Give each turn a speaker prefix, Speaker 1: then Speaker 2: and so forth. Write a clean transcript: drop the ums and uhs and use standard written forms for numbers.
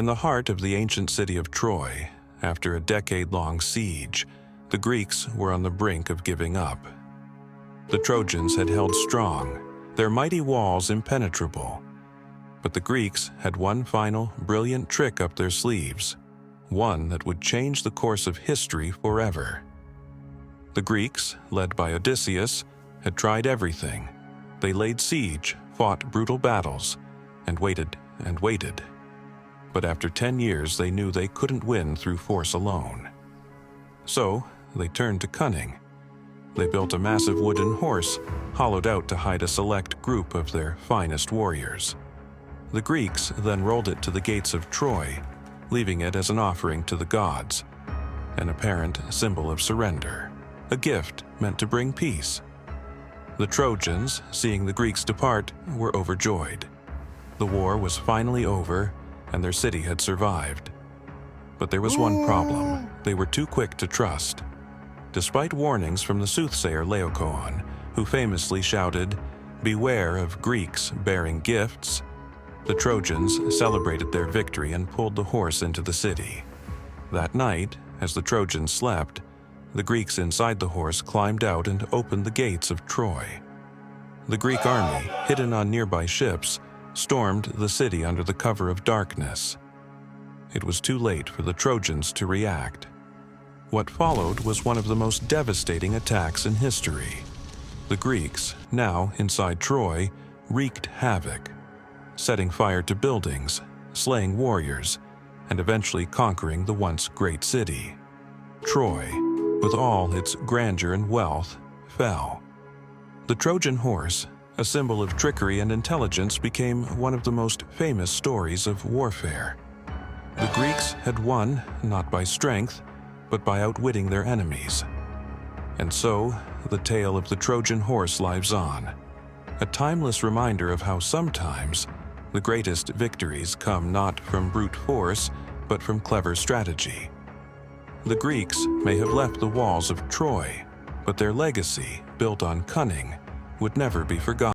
Speaker 1: In the heart of the ancient city of Troy, after a decade-long siege, the Greeks were on the brink of giving up. The Trojans had held strong, their mighty walls impenetrable. But the Greeks had one final, brilliant trick up their sleeves, one that would change the course of history forever. The Greeks, led by Odysseus, had tried everything. They laid siege, fought brutal battles, and waited and waited. But after 10 years, they knew they couldn't win through force alone. So, they turned to cunning. They built a massive wooden horse, hollowed out to hide a select group of their finest warriors. The Greeks then rolled it to the gates of Troy, leaving it as an offering to the gods, an apparent symbol of surrender, a gift meant to bring peace. The Trojans, seeing the Greeks depart, were overjoyed. The war was finally over, and their city had survived. But there was one problem. They were too quick to trust. Despite warnings from the soothsayer Laocoon, who famously shouted, "Beware of Greeks bearing gifts," the Trojans celebrated their victory and pulled the horse into the city. That night, as the Trojans slept, the Greeks inside the horse climbed out and opened the gates of Troy. The Greek army, hidden on nearby ships, stormed the city under the cover of darkness. It was too late for the Trojans to react. What followed was one of the most devastating attacks in history. The Greeks, now inside Troy, wreaked havoc, setting fire to buildings, slaying warriors, and eventually conquering the once great city. Troy, with all its grandeur and wealth, fell. The Trojan Horse, a symbol of trickery and intelligence, became one of the most famous stories of warfare. The Greeks had won, not by strength, but by outwitting their enemies. And so, the tale of the Trojan Horse lives on, a timeless reminder of how sometimes the greatest victories come not from brute force, but from clever strategy. The Greeks may have left the walls of Troy, but their legacy, built on cunning, would never be forgotten.